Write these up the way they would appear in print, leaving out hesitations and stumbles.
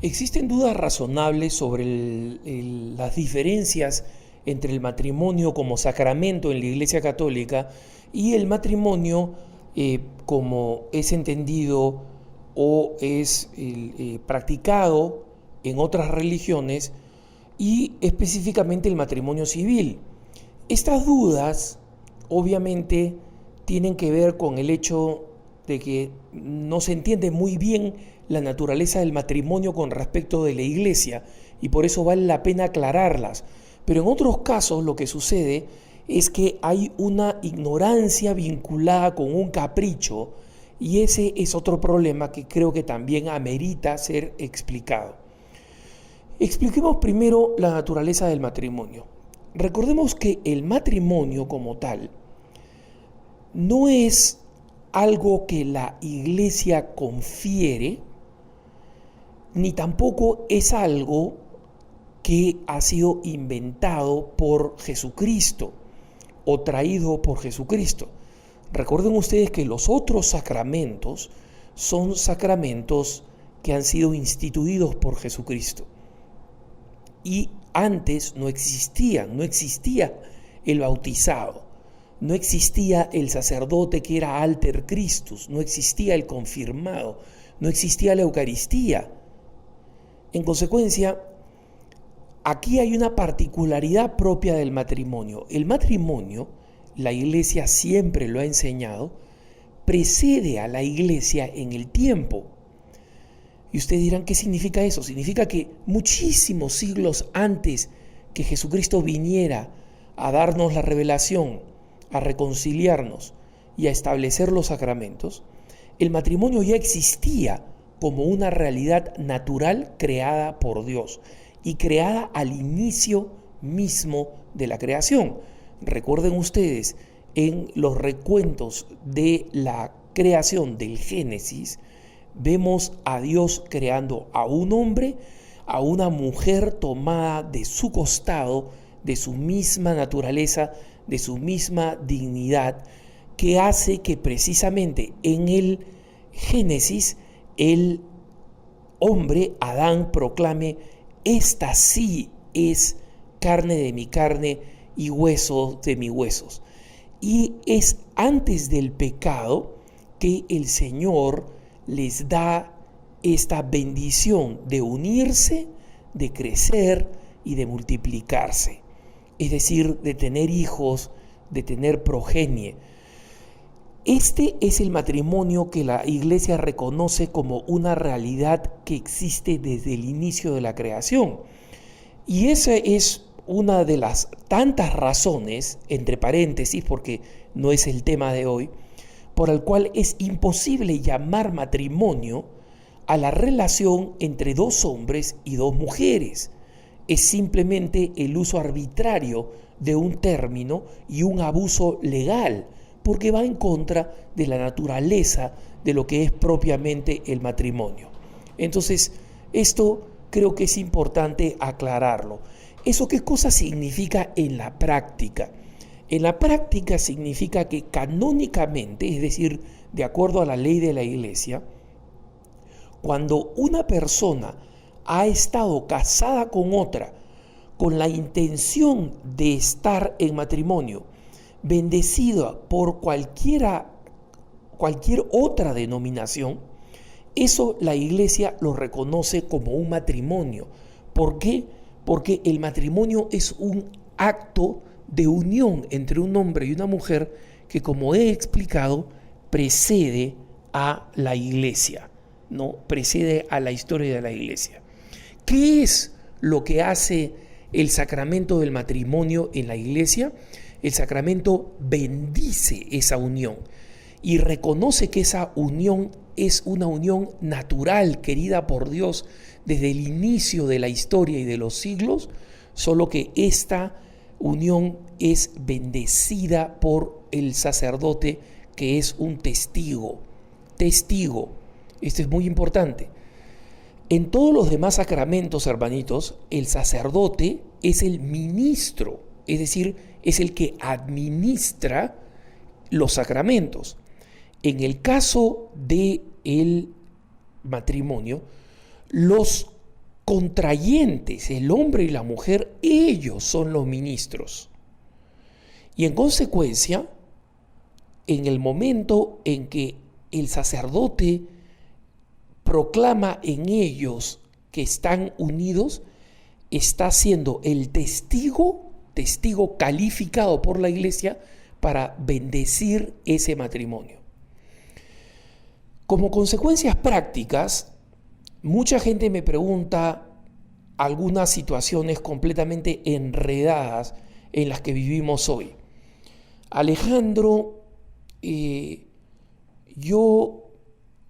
Existen dudas razonables sobre las diferencias entre el matrimonio como sacramento en la Iglesia Católica y el matrimonio como es entendido o es practicado en otras religiones y específicamente el matrimonio civil. Estas dudas obviamente tienen que ver con el hecho de que no se entiende muy bien la naturaleza del matrimonio con respecto de la Iglesia y por eso vale la pena aclararlas. Pero en otros casos lo que sucede es que hay una ignorancia vinculada con un capricho y ese es otro problema que creo que también amerita ser explicado. Expliquemos primero la naturaleza del matrimonio. Recordemos que el matrimonio como tal no es algo que la Iglesia confiere, ni tampoco es algo que ha sido inventado por Jesucristo o traído por Jesucristo. Recuerden ustedes que los otros sacramentos son sacramentos que han sido instituidos por Jesucristo. Y antes no existía el bautizado, no existía el sacerdote que era alter Christus, no existía el confirmado, no existía la Eucaristía. En consecuencia, aquí hay una particularidad propia del matrimonio. El matrimonio, la Iglesia siempre lo ha enseñado, precede a la Iglesia en el tiempo. Y ustedes dirán, ¿qué significa eso? Significa que muchísimos siglos antes que Jesucristo viniera a darnos la revelación, a reconciliarnos y a establecer los sacramentos, el matrimonio ya existía como una realidad natural creada por Dios y creada al inicio mismo de la creación. Recuerden ustedes, en los recuentos de la creación del Génesis, vemos a Dios creando a un hombre, a una mujer tomada de su costado, de su misma naturaleza, de su misma dignidad, que hace que precisamente en el Génesis el hombre, Adán, proclame: esta sí es carne de mi carne y hueso de mis huesos. Y es antes del pecado que el Señor les da esta bendición de unirse, de crecer y de multiplicarse. Es decir, de tener hijos, de tener progenie. Este es el matrimonio que la Iglesia reconoce como una realidad que existe desde el inicio de la creación. Y esa es una de las tantas razones, entre paréntesis, porque no es el tema de hoy, por el cual es imposible llamar matrimonio a la relación entre dos hombres y dos mujeres. Es simplemente el uso arbitrario de un término y un abuso legal, porque va en contra de la naturaleza de lo que es propiamente el matrimonio. Entonces, esto creo que es importante aclararlo. ¿Eso qué cosa significa en la práctica? En la práctica significa que canónicamente, es decir, de acuerdo a la ley de la Iglesia, cuando una persona ha estado casada con otra con la intención de estar en matrimonio, bendecida por cualquier otra denominación, eso la Iglesia lo reconoce como un matrimonio. ¿Por qué? Porque el matrimonio es un acto de unión entre un hombre y una mujer que, como he explicado, precede a la Iglesia, ¿no? Precede a la historia de la Iglesia. ¿Qué es lo que hace el sacramento del matrimonio en la Iglesia? El sacramento bendice esa unión y reconoce que esa unión es una unión natural, querida por Dios desde el inicio de la historia y de los siglos, solo que esta unión es bendecida por el sacerdote, que es un testigo. Testigo. Esto es muy importante. En todos los demás sacramentos, hermanitos, el sacerdote es el ministro, es decir, es el que administra los sacramentos. En el caso del matrimonio, los contrayentes, el hombre y la mujer, ellos son los ministros. Y en consecuencia, en el momento en que el sacerdote proclama en ellos que están unidos, está siendo el testigo calificado por la iglesia para bendecir ese matrimonio. Como consecuencias prácticas, mucha gente me pregunta algunas situaciones completamente enredadas en las que vivimos hoy. Alejandro, yo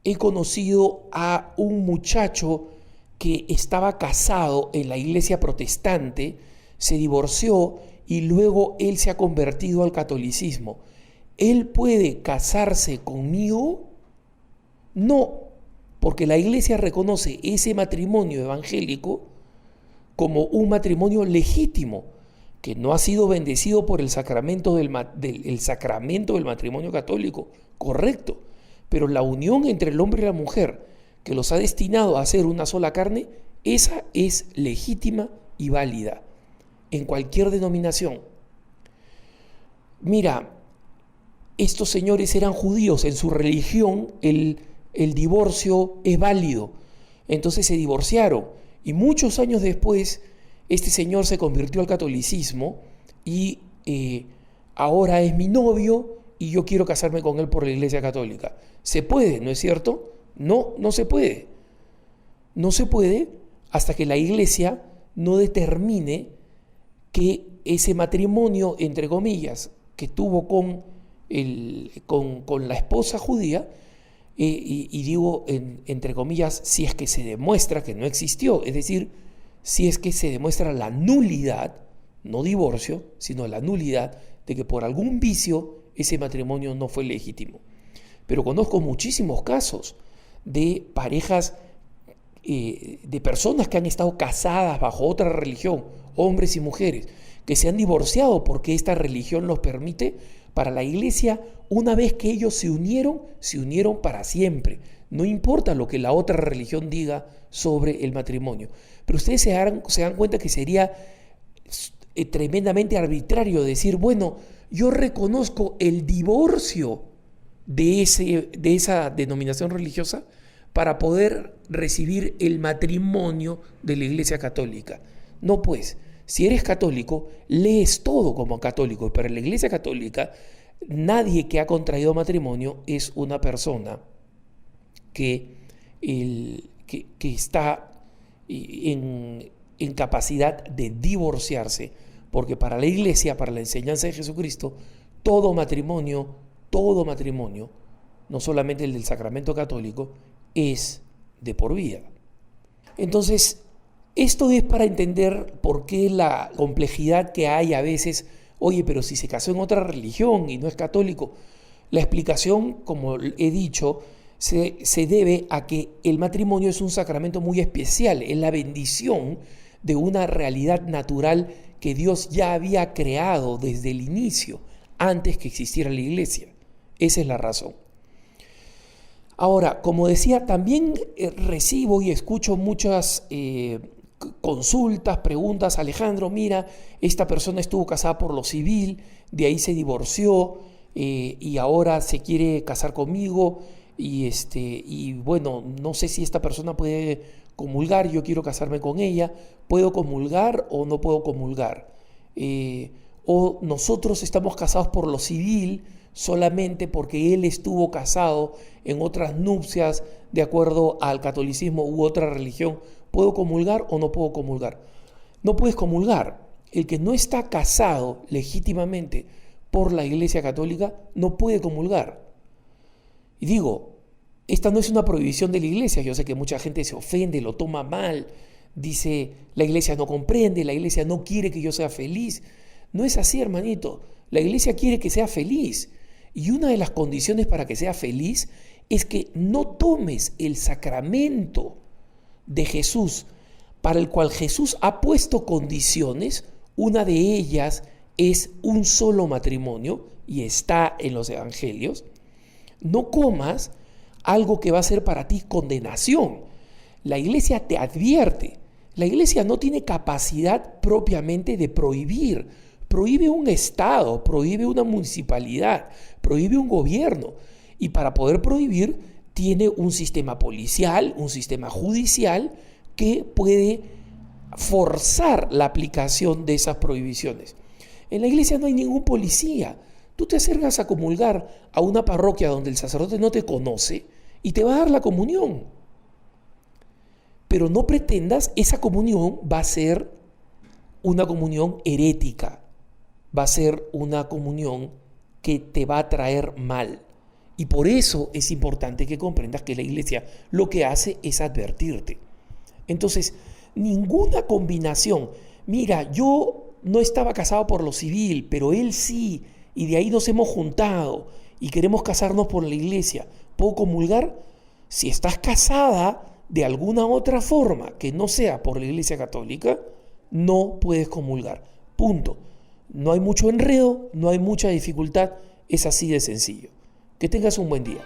he conocido a un muchacho que estaba casado en la iglesia protestante, se divorció y luego él se ha convertido al catolicismo. ¿Él puede casarse conmigo? No, porque la iglesia reconoce ese matrimonio evangélico como un matrimonio legítimo, que no ha sido bendecido por el sacramento el sacramento del matrimonio católico, correcto, pero la unión entre el hombre y la mujer, que los ha destinado a ser una sola carne, esa es legítima y válida en cualquier denominación. Mira, estos señores eran judíos, en su religión el divorcio es válido, entonces se divorciaron y muchos años después este señor se convirtió al catolicismo y ahora es mi novio y yo quiero casarme con él por la iglesia católica. ¿Se puede, no es cierto? No, no se puede. No se puede hasta que la iglesia no determine que ese matrimonio, entre comillas, que tuvo con la esposa judía, y digo entre comillas, si es que se demuestra que no existió, es decir, si es que se demuestra la nulidad, no divorcio, sino la nulidad de que por algún vicio ese matrimonio no fue legítimo. Pero conozco muchísimos casos de parejas, de personas que han estado casadas bajo otra religión, hombres y mujeres, que se han divorciado porque esta religión los permite. Para la iglesia, una vez que ellos se unieron para siempre. No importa lo que la otra religión diga sobre el matrimonio. Pero ustedes se dan cuenta que sería tremendamente arbitrario decir, bueno, yo reconozco el divorcio de esa denominación religiosa para poder recibir el matrimonio de la iglesia católica. No, pues, si eres católico, lees todo como católico, pero en la iglesia católica nadie que ha contraído matrimonio es una persona que está en capacidad de divorciarse, porque para la iglesia, para la enseñanza de Jesucristo, todo matrimonio, no solamente el del sacramento católico, es de por vida. Entonces, esto es para entender por qué la complejidad que hay a veces. Oye, pero si se casó en otra religión y no es católico. La explicación, como he dicho, se debe a que el matrimonio es un sacramento muy especial, es la bendición de una realidad natural que Dios ya había creado desde el inicio, antes que existiera la iglesia. Esa es la razón. Ahora, como decía, también recibo y escucho muchas consultas, preguntas. Alejandro, mira, esta persona estuvo casada por lo civil, de ahí se divorció y ahora se quiere casar conmigo y bueno, no sé si esta persona puede comulgar, yo quiero casarme con ella, ¿puedo comulgar o no puedo comulgar? O nosotros estamos casados por lo civil solamente porque él estuvo casado en otras nupcias de acuerdo al catolicismo u otra religión. ¿Puedo comulgar o no puedo comulgar? No puedes comulgar. El que no está casado legítimamente por la Iglesia Católica no puede comulgar. Y digo, esta no es una prohibición de la Iglesia. Yo sé que mucha gente se ofende, lo toma mal, dice, la Iglesia no comprende, la Iglesia no quiere que yo sea feliz. No es así, hermanito. La Iglesia quiere que sea feliz. Y una de las condiciones para que sea feliz es que no tomes el sacramento de Jesús, para el cual Jesús ha puesto condiciones. Una de ellas es un solo matrimonio y está en los evangelios. No comas algo que va a ser para ti condenación. La iglesia te advierte, La iglesia no tiene capacidad propiamente de prohibir. Prohíbe un estado, prohíbe una municipalidad, prohíbe un gobierno. Y para poder prohibir tiene un sistema policial, un sistema judicial que puede forzar la aplicación de esas prohibiciones. En la iglesia no hay ningún policía. Tú te acercas a comulgar a una parroquia donde el sacerdote no te conoce y te va a dar la comunión. Pero no pretendas, esa comunión va a ser una comunión herética, va a ser una comunión que te va a traer mal. Y por eso es importante que comprendas que la iglesia lo que hace es advertirte. Entonces, ninguna combinación. Mira, yo no estaba casado por lo civil, pero él sí, y de ahí nos hemos juntado y queremos casarnos por la iglesia. ¿Puedo comulgar? Si estás casada de alguna otra forma que no sea por la iglesia católica, no puedes comulgar. Punto. No hay mucho enredo, no hay mucha dificultad, es así de sencillo. Que tengas un buen día.